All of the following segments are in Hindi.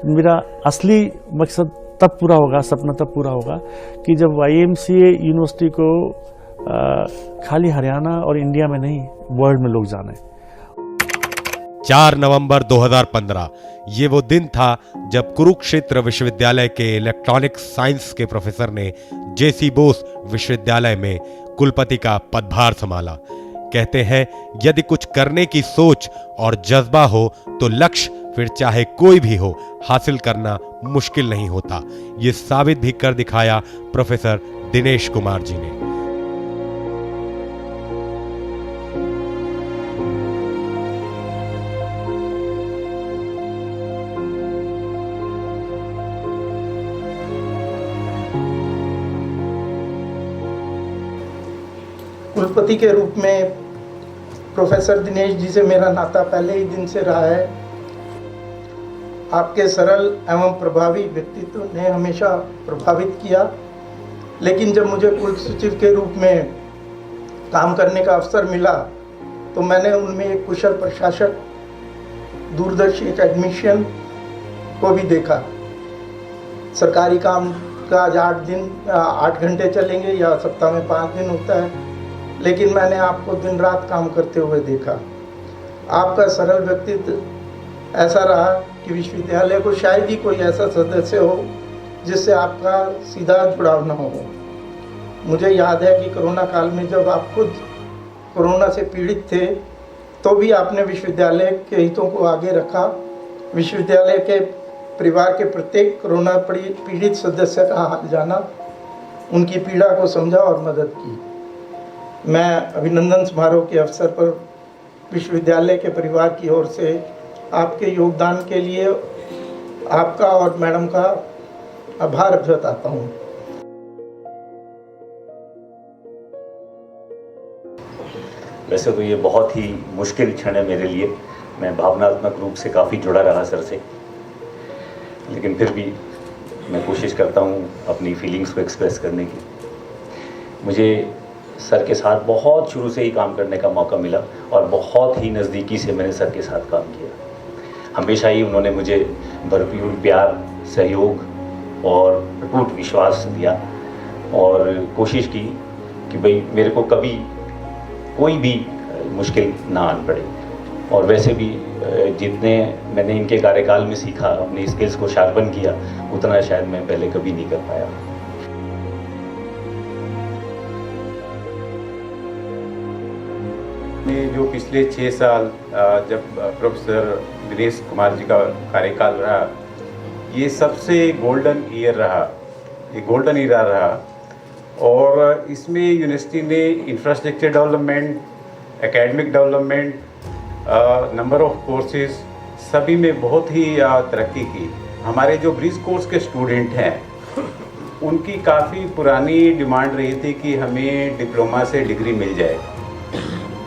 मेरा असली मकसद तब पूरा होगा, सपना तब पूरा होगा कि जब YMCA यूनिवर्सिटी को खाली हरियाणा और इंडिया में नहीं, वर्ल्ड में लोग जाने। 4 नवंबर 2015 ये वो दिन था जब कुरुक्षेत्र विश्वविद्यालय के इलेक्ट्रॉनिक साइंस के प्रोफेसर ने JC बोस विश्वविद्यालय में कुलपति का पदभार संभाला। कहते हैं यदि कुछ करने की सोच और जज्बा हो तो लक्ष्य फिर चाहे कोई भी हो हासिल करना मुश्किल नहीं होता। ये साबित भी कर दिखाया प्रोफेसर दिनेश कुमार जी ने। कुलपति के रूप में प्रोफेसर दिनेश जी से मेरा नाता पहले ही दिन से रहा है। आपके सरल एवं प्रभावी व्यक्तित्व ने हमेशा प्रभावित किया, लेकिन जब मुझे कुल सचिव के रूप में काम करने का अवसर मिला तो मैंने उनमें एक कुशल प्रशासक, दूरदर्शी एकेडमिशियन को भी देखा। सरकारी काम काज 8 घंटे चलेंगे या सप्ताह में 5 दिन होता है, लेकिन मैंने आपको दिन रात काम करते हुए देखा। आपका सरल व्यक्तित्व ऐसा रहा कि विश्वविद्यालय को शायद ही कोई ऐसा सदस्य हो जिससे आपका सीधा जुड़ाव न हो। मुझे याद है कि कोरोना काल में जब आप खुद कोरोना से पीड़ित थे तो भी आपने विश्वविद्यालय के हितों को आगे रखा। विश्वविद्यालय के परिवार के प्रत्येक कोरोना पीड़ित सदस्य का हाल जाना, उनकी पीड़ा को समझा और मदद की। मैं अभिनंदन समारोह के अवसर पर विश्वविद्यालय के परिवार की ओर से आपके योगदान के लिए आपका और मैडम का आभार जताता हूँ। वैसे तो ये बहुत ही मुश्किल क्षण है मेरे लिए। मैं भावनात्मक रूप से काफ़ी जुड़ा रहा सर से, लेकिन फिर भी मैं कोशिश करता हूँ अपनी फीलिंग्स को एक्सप्रेस करने की। मुझे सर के साथ बहुत शुरू से ही काम करने का मौका मिला और बहुत ही नज़दीकी से मैंने सर के साथ काम किया। हमेशा ही उन्होंने मुझे भरपूर प्यार, सहयोग और अटूट विश्वास दिया और कोशिश की कि भाई मेरे को कभी कोई भी मुश्किल ना आन पड़े। और वैसे भी जितने मैंने इनके कार्यकाल में सीखा, अपनी स्किल्स को शार्पन किया, उतना शायद मैं पहले कभी नहीं कर पाया। जो पिछले 6 साल जब प्रोफेसर दिनेश कुमार जी का कार्यकाल रहा, ये सबसे गोल्डन ईयर रहा, ये गोल्डन ईरा रहा। और इसमें यूनिवर्सिटी ने infrastructure development, academic development, number of courses सभी में बहुत ही तरक्की की। हमारे जो ब्रिज कोर्स के स्टूडेंट हैं उनकी काफ़ी पुरानी डिमांड रही थी कि हमें डिप्लोमा से डिग्री मिल जाए।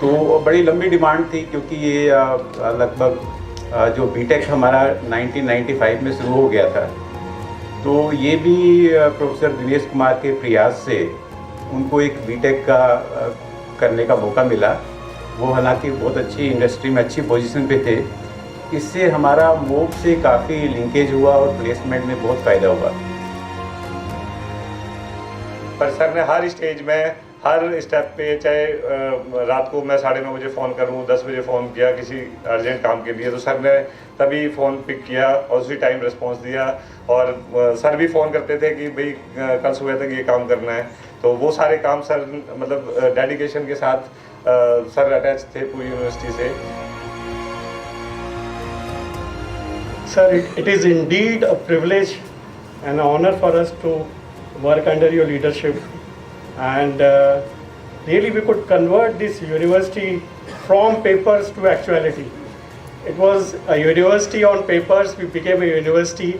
तो बड़ी लंबी डिमांड थी, क्योंकि ये लगभग जो बीटेक हमारा 1995 में शुरू हो गया था, तो ये भी प्रोफेसर दिनेश कुमार के प्रयास से उनको एक बीटेक का करने का मौका मिला। वो हालांकि बहुत अच्छी इंडस्ट्री में अच्छी पोजीशन पे थे। इससे हमारा मोब से काफ़ी लिंकेज हुआ और प्लेसमेंट में बहुत फ़ायदा हुआ। पर सर ने हर स्टेज में, हर स्टेप पे, चाहे रात को मैं 9:30 बजे फ़ोन करूँ, 10 बजे फ़ोन किया किसी अर्जेंट काम के लिए, तो सर ने तभी फ़ोन पिक किया और उसी टाइम रिस्पांस दिया। और सर भी फ़ोन करते थे कि भाई कल सुबह तक ये काम करना है। तो वो सारे काम सर मतलब डेडिकेशन के साथ सर अटैच थे पूरी यूनिवर्सिटी से। Sir, it is indeed a privilege and an honor for us to work under your leadership, and really we could convert this university from papers to actuality. It was a university on papers, we became a university,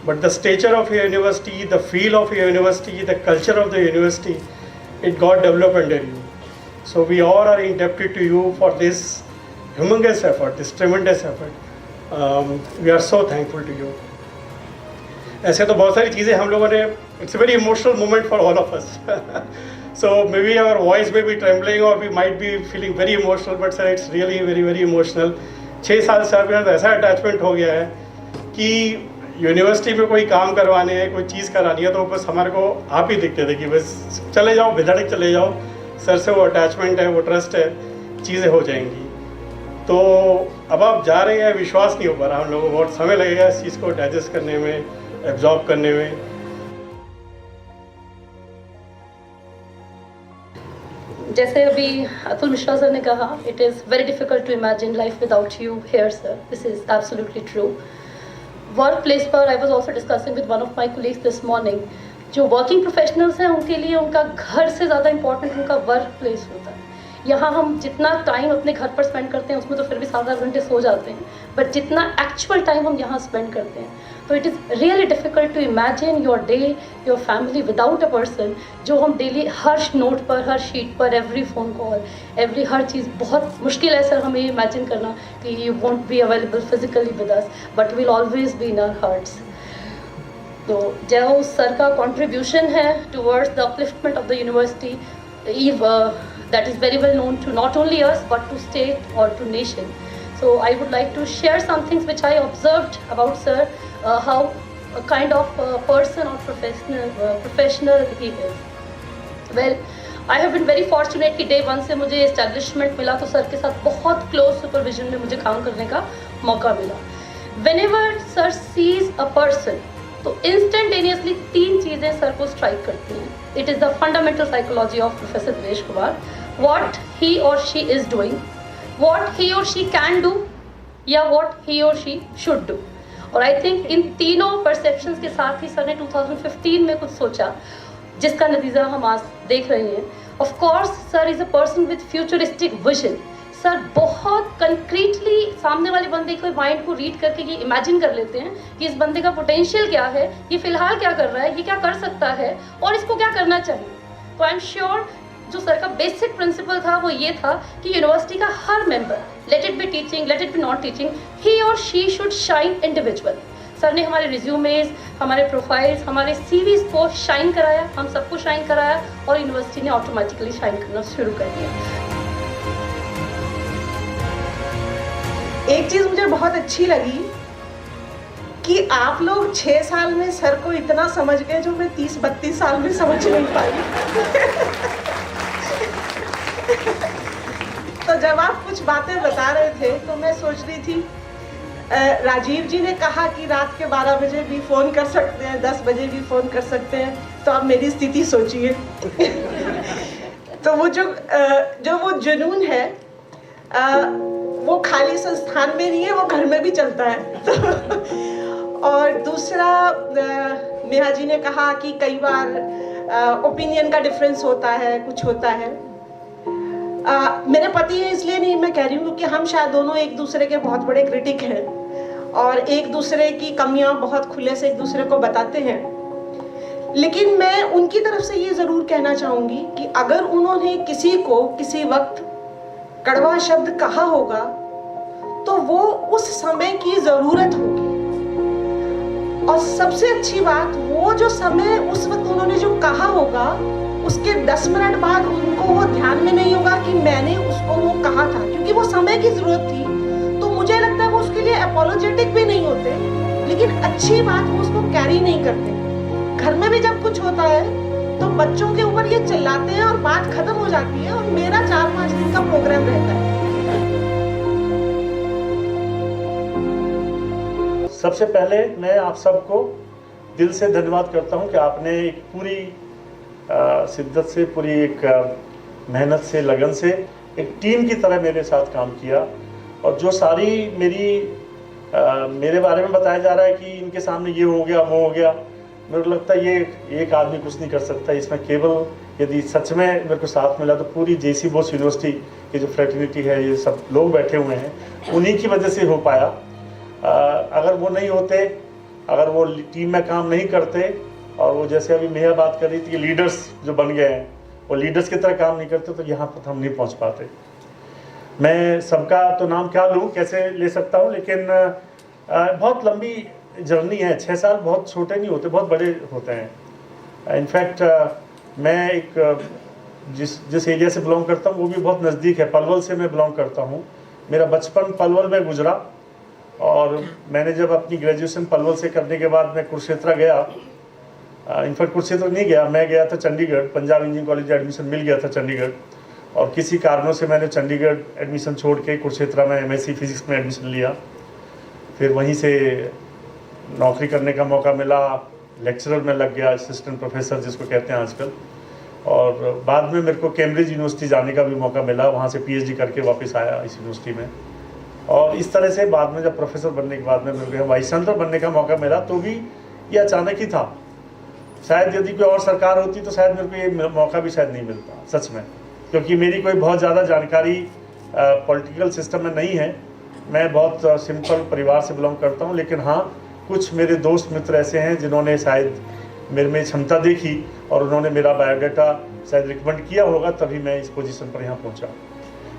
but the stature of a university, the feel of a university, the culture of the university, it got developed under you. So we all are indebted to you for this humongous effort, this tremendous effort. We are so thankful to you. ऐसे तो बहुत सारी चीज़ें हम लोगों ने, it's a very emotional moment for all of us. So maybe our voice may be trembling or we might be feeling very emotional, but sir, it's really very emotional. 6 साल से आपके साथ ऐसा अटैचमेंट हो गया है कि यूनिवर्सिटी में कोई काम करवाने है, कोई चीज़ करानी है, तो बस हमारे को आप ही दिखते थे कि बस चले जाओ, बेधड़क चले जाओ, सर से वो अटैचमेंट है, वो ट्रस्ट है, चीज़ें हो जाएंगी। तो अब आप जा रहे हैं, विश्वास नहीं हो पा रहा, हम लोगों को बहुत समय लगेगा इस चीज़ को डाइजेस्ट करने में, एब्जॉर्ब करने में। जैसे अभी अतुल मिश्रा सर ने कहा, it is very difficult to imagine life without you here sir, this is absolutely true. Work place पर I was also discussing with one of my colleagues this morning, जो वर्किंग प्रोफेशनल्स हैं उनके लिए उनका घर से ज़्यादा इंपॉर्टेंट उनका वर्क प्लेस होता है। यहाँ हम जितना टाइम अपने घर पर स्पेंड करते हैं उसमें तो फिर भी 7-8 घंटे सो जाते हैं, बट जितना एक्चुअल टाइम हम यहाँ स्पेंड करते हैं, तो it is really difficult to imagine your day, your family without a person, जो हम डेली हर नोट पर, हर शीट पर, एवरी फ़ोन कॉल, एवरी हर चीज़ बहुत मुश्किल है सर हमें इमेजिन करना कि you won't be available physically with us, but will always be in our hearts. तो जो सर का कॉन्ट्रीब्यूशन है towards the upliftment of the university, that is very well known to not only us but to state or to nation. So I would like to share some things which I observed about sir, how a kind of person or professional he is. Well, I have been very fortunate कि day 1 से मुझे establishment मिला, तो सर के साथ बहुत close supervision में मुझे काम करने का मौका मिला। Whenever sir sees a person, तो instantaneously 3 चीज़ें सर को strike करती हैं। It is the fundamental psychology of Professor Dinesh Kumar. What he or she is doing, what he or she can do, या what he or she should do. और I think इन तीनों perceptions के साथ ही सर ने 2015 में कुछ सोचा, जिसका नतीजा हम आज देख रहे हैं। Of course, sir is a person with futuristic vision. Sir बहुत कंक्रीटली सामने वाले बंदे के माइंड को रीड करके ये इमेजिन कर लेते हैं कि इस बंदे का पोटेंशियल क्या है, ये फिलहाल क्या कर रहा है, ये क्या कर सकता है और इसको क्या करना चाहिए। तो आई एम श्योर जो सर का बेसिक प्रिंसिपल था वो ये था कि यूनिवर्सिटी का हर member, let it be teaching, let it be not teaching, he और she should shine individual. Sir ने हमारे रिज्यूमेज, हमारे प्रोफाइल्स, हमारे सीवीज को शाइन कराया, हम सबको शाइन कराया और यूनिवर्सिटी ने ऑटोमेटिकली शाइन करना शुरू कर दिया। एक चीज़ मुझे बहुत अच्छी लगी कि आप लोग 6 साल में सर को इतना समझ गए जो मैं 30-32 साल में समझ नहीं पाई। तो जब आप कुछ बातें बता रहे थे तो मैं सोच रही थी, राजीव जी ने कहा कि रात के 12 बजे भी फ़ोन कर सकते हैं, 10 बजे भी फ़ोन कर सकते हैं, तो आप मेरी स्थिति सोचिए। तो वो जो वो जुनून है, वो खाली संस्थान में नहीं है, वो घर में भी चलता है। और दूसरा, नेहा जी ने कहा कि कई बार ओपिनियन का डिफरेंस होता है, कुछ होता है। मेरे पति हैं इसलिए नहीं मैं कह रही हूँ, क्योंकि हम शायद दोनों एक दूसरे के बहुत बड़े क्रिटिक हैं और एक दूसरे की कमियाँ बहुत खुले से एक दूसरे को बताते हैं। लेकिन मैं उनकी तरफ से ये ज़रूर कहना चाहूँगी कि अगर उन्होंने किसी को किसी वक्त कड़वा शब्द कहा होगा तो वो उस समय की ज़रूरत होगी। और सबसे अच्छी बात, वो जो समय उस वक्त उन्होंने जो कहा होगा उसके 10 मिनट बाद उनको वो ध्यान में नहीं होगा कि मैंने उसको वो कहा था, क्योंकि वो समय की ज़रूरत थी। तो मुझे लगता है वो उसके लिए अपोलोजेटिक भी नहीं होते, लेकिन अच्छी बात वो उसको कैरी नहीं करते। घर में भी जब कुछ होता है तो बच्चों के ऊपर ये चिल्लाते हैं और बात खत्म हो जाती है और मेरा 4-5 दिन का प्रोग्राम रहता है। सबसे पहले मैं आप सबको दिल से धन्यवाद करता हूं कि आपने एक पूरी शिद्दत से, पूरी एक मेहनत से, लगन से एक टीम की तरह मेरे साथ काम किया। और जो सारी मेरे बारे में बताया जा रहा है कि इनके सामने ये हो गया, वो हो गया, मेरे को लगता है ये एक आदमी कुछ नहीं कर सकता। इसमें केवल यदि सच में मेरे को साथ मिला तो पूरी जेसी बोस यूनिवर्सिटी की जो फ्रेटर्निटी है, ये सब लोग बैठे हुए हैं, उन्हीं की वजह से हो पाया। अगर वो नहीं होते, अगर वो टीम में काम नहीं करते, और वो जैसे अभी मेहा बात कर रही थी कि लीडर्स जो बन गए हैं वो लीडर्स की तरह काम नहीं करते, तो यहाँ पर हम नहीं पहुँच पाते। मैं सबका तो नाम क्या लूँ, कैसे ले सकता हूँ, लेकिन बहुत लंबी जर्नी है। 6 साल बहुत छोटे नहीं होते, बहुत बड़े होते हैं। इनफैक्ट मैं एक जिस एरिया से बिलोंग करता हूँ वो भी बहुत नज़दीक है, पलवल से मैं बिलोंग करता हूँ। मेरा बचपन पलवल में गुजरा और मैंने जब अपनी ग्रेजुएशन पलवल से करने के बाद मैं कुरुक्षेत्र गया, इनफैक्ट कुरुक्षेत्र नहीं गया, मैं गया था Chandigarh, Punjab engineering college admission मिल गया था चंडीगढ़, और किसी कारणों से मैंने चंडीगढ़ एडमिशन छोड़ के कुरुक्षेत्र में एमएससी फिजिक्स में एडमिशन लिया। फिर वहीं से नौकरी करने का मौका मिला, लेक्चरर में लग गया, असिस्टेंट प्रोफेसर जिसको कहते हैं आजकल। और बाद में मेरे को कैम्ब्रिज यूनिवर्सिटी जाने का भी मौका मिला, वहाँ से पीएचडी करके वापस आया इस यूनिवर्सिटी में। और इस तरह से बाद में जब प्रोफेसर बनने के बाद में मेरे को वाइस चांसलर बनने का मौका मिला, तो भी ये अचानक ही था। शायद यदि कोई और सरकार होती तो शायद मेरे को ये मौका भी शायद नहीं मिलता, सच में, क्योंकि मेरी कोई बहुत ज़्यादा जानकारी पॉलिटिकल सिस्टम में नहीं है। मैं बहुत सिंपल परिवार से बिलोंग करता हूँ, लेकिन हाँ, कुछ मेरे दोस्त मित्र ऐसे हैं जिन्होंने शायद मेरे में क्षमता देखी और उन्होंने मेरा बायोडाटा शायद रिकमेंड किया होगा, तभी मैं इस पोजीशन पर यहाँ पहुँचा।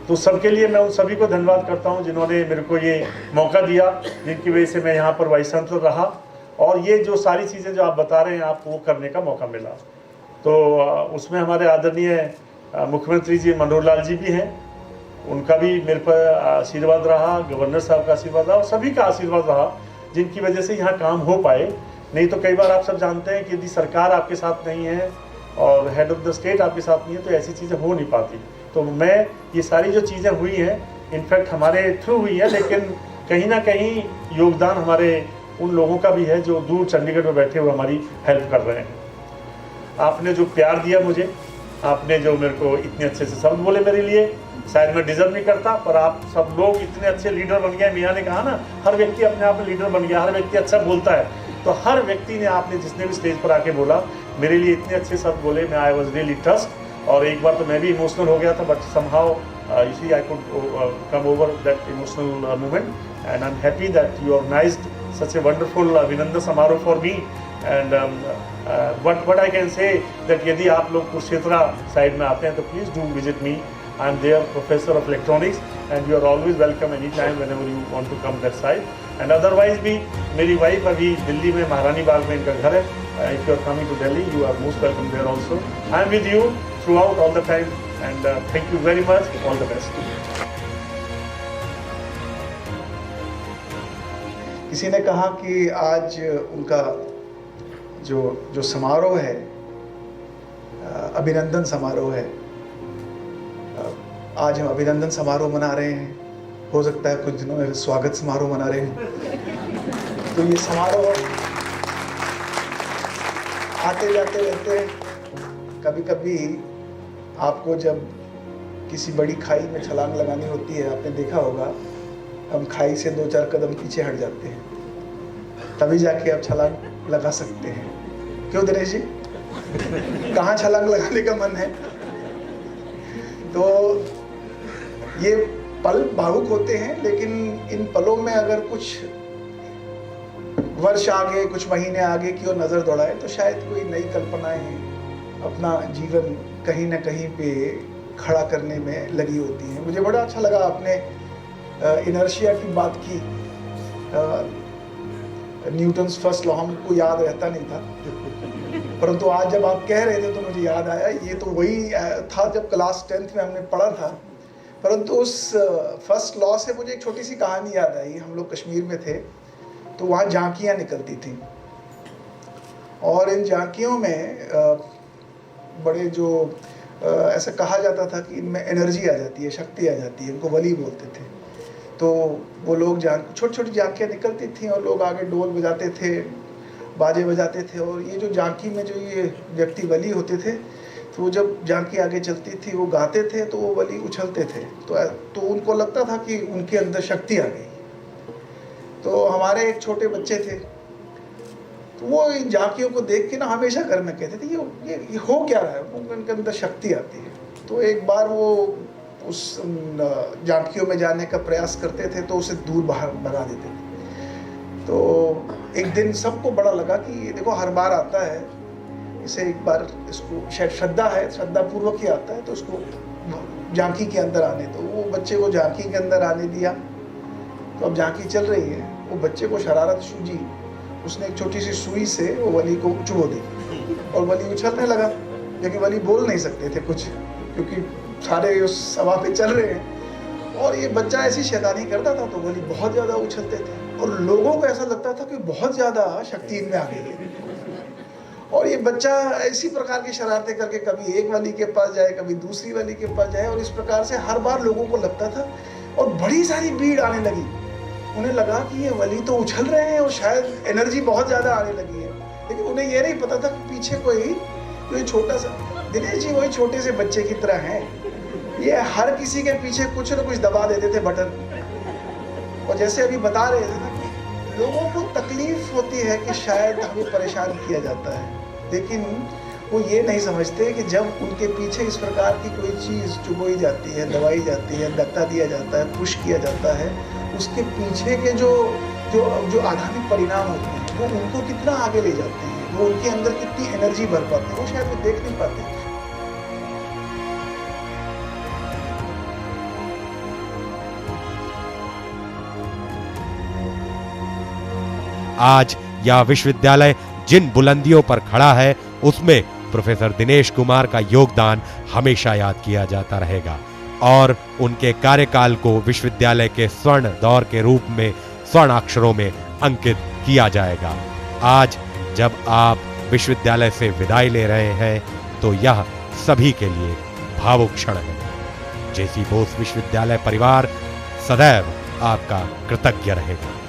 तो सबके लिए मैं उन सभी को धन्यवाद करता हूँ जिन्होंने मेरे को ये मौका दिया, जिनकी वजह से मैं यहाँ पर वाइस चांसलर रहा, और ये जो सारी चीज़ें जो आप बता रहे हैं आपको वो करने का मौका मिला। तो उसमें हमारे आदरणीय मुख्यमंत्री जी मनोहर लाल जी भी हैं, उनका भी मेरे पर आशीर्वाद रहा, गवर्नर साहब का आशीर्वाद रहा और सभी का आशीर्वाद रहा, जिनकी वजह से यहाँ काम हो पाए। नहीं तो कई बार आप सब जानते हैं कि यदि सरकार आपके साथ नहीं है और हेड ऑफ द स्टेट आपके साथ नहीं है तो ऐसी चीज़ें हो नहीं पाती। तो मैं ये सारी जो चीज़ें हुई हैं इनफैक्ट हमारे थ्रू हुई है, लेकिन कहीं ना कहीं योगदान हमारे उन लोगों का भी है जो दूर चंडीगढ़ में बैठे हुए हमारी हेल्प कर रहे हैं। आपने जो प्यार दिया मुझे, आपने जो मेरे को इतने अच्छे से शब्द बोले मेरे लिए, शायद मैं डिजर्व नहीं करता, पर आप सब लोग इतने अच्छे लीडर बन गए। मियाँ ने कहा ना, हर व्यक्ति अपने आप में लीडर बन गया, हर व्यक्ति अच्छा बोलता है। तो हर व्यक्ति ने, आपने जिसने भी स्टेज पर आके बोला, मेरे लिए इतने अच्छे शब्द बोले, मैं आई वॉज रियली टच्ड। और एक बार तो मैं भी इमोशनल हो गया था, but somehow you see I could come over that emotional moment, and I am happy that you organized such a wonderful अभिनंदन समारोह for me, and what I can say that यदि आप लोग कुरुक्षेत्र साइड में आते हैं तो please do visit me. I am there, professor of electronics, and you are always welcome anytime whenever you want to come that side. And otherwise भी मेरी वाइफ अभी दिल्ली में महारानी बाग में इनका घर है. If you are coming to Delhi, you are most welcome there also. I am with you throughout all the time, and thank you very much. All the best. किसी ने कहा कि आज उनका जो समारोह है, अभिनंदन समारोह है, आज हम अभिनंदन समारोह मना रहे हैं। हो सकता है कुछ दिनों में स्वागत समारोह मना रहे हैं। तो ये समारोह आते जाते रहते हैं। कभी कभी आपको जब किसी बड़ी खाई में छलांग लगानी होती है, आपने देखा होगा, हम खाई से 2-4 कदम पीछे हट जाते हैं, तभी जाके आप छलांग लगा सकते हैं। क्यों दिनेश जी, कहाँ छलांग लगाने का मन है? तो ये पल भावुक होते हैं, लेकिन इन पलों में अगर कुछ वर्ष आगे, कुछ महीने आगे की ओर नज़र दौड़ाए तो शायद कोई नई कल्पनाएं अपना जीवन कहीं ना कहीं पे खड़ा करने में लगी होती हैं। मुझे बड़ा अच्छा लगा आपने इनर्शिया की बात की। न्यूटन्स फर्स्ट लॉ हमको याद रहता नहीं था, परंतु आज जब आप कह रहे थे तो मुझे याद आया। ये तो वही था जब क्लास 10th में हमने पढ़ा था, परंतु उस फर्स्ट लॉ से मुझे एक छोटी सी कहानी याद आई। हम लोग कश्मीर में थे तो वहाँ झांकियाँ निकलती थी, और इन झांकियों में बड़े जो ऐसा कहा जाता था कि इनमें एनर्जी आ जाती है, शक्ति आ जाती है, इनको वली बोलते थे। तो वो लोग छोटी छोटी झांकियाँ निकलती थी और लोग आगे डोल बजाते थे, बाजे बजाते थे, और ये जो झांकी में जो ये व्यक्ति वली होते थे, तो वो जब झांकी आगे चलती थी, वो गाते थे तो वो वली उछलते थे, तो उनको लगता था कि उनके अंदर शक्ति आ गई। तो हमारे एक छोटे बच्चे थे, तो वो इन झांकियों को देख के ना हमेशा घर में कहते थे ये हो क्या रहा है, उनके अंदर शक्ति आती है। तो एक बार वो उस झांकियों में जाने का प्रयास करते थे तो उसे दूर बाहर भगा देते थे। तो एक दिन सबको बड़ा लगा कि ये देखो हर बार आता है, इसे एक बार इसको शायद श्रद्धा है, श्रद्धा पूर्वक ही आता है, तो उसको झांकी के अंदर आने। तो वो बच्चे को झांकी के अंदर आने दिया। तो अब झांकी चल रही है, वो बच्चे को शरारत सूझी, उसने एक छोटी सी सुई से वो वली को चुभो दी और वली उछलने लगा, क्योंकि वली बोल नहीं सकते थे कुछ, क्योंकि सारे उस सभा पे चल रहे हैं। और ये बच्चा ऐसी शैतानी करता था तो वली बहुत ज़्यादा उछलते थे। और लोगों को ऐसा लगता था कि बहुत ज़्यादा शक्ति इनमें आ गई है। और ये बच्चा ऐसी प्रकार की शरारतें करके कभी एक वाली के पास जाए, कभी दूसरी वाली के पास जाए, और इस प्रकार से हर बार लोगों को लगता था, और बड़ी सारी भीड़ आने लगी। उन्हें लगा कि ये वली तो उछल रहे हैं और शायद एनर्जी बहुत ज़्यादा आने लगी है, लेकिन उन्हें ये नहीं पता था कि पीछे कोई छोटा सा दिनेश जी वही छोटे से बच्चे की तरह हैं। ये हर किसी के पीछे कुछ न कुछ दबा देते थे बटन। और जैसे अभी बता रहे थे ना कि लोगों को तकलीफ होती है कि शायद हमें परेशान किया जाता है, लेकिन वो ये नहीं समझते कि जब उनके पीछे इस प्रकार की कोई चीज़ चुभोई जाती है, दबाई जाती है, धक्का दिया जाता है, पुश किया जाता है, उसके पीछे के जो आगामी परिणाम होते हैं वो उनको कितना आगे ले जाते हैं, वो उनके अंदर कितनी एनर्जी भर पाते हैं, वो शायद वो देख नहीं पाते। आज यह विश्वविद्यालय जिन बुलंदियों पर खड़ा है उसमें प्रोफेसर दिनेश कुमार का योगदान हमेशा याद किया जाता रहेगा और उनके कार्यकाल को विश्वविद्यालय के स्वर्ण दौर के रूप में स्वर्ण अक्षरों में अंकित किया जाएगा। आज जब आप विश्वविद्यालय से विदाई ले रहे हैं तो यह सभी के लिए भावुक क्षण है। जेसी बोस विश्वविद्यालय परिवार सदैव आपका कृतज्ञ रहेगा।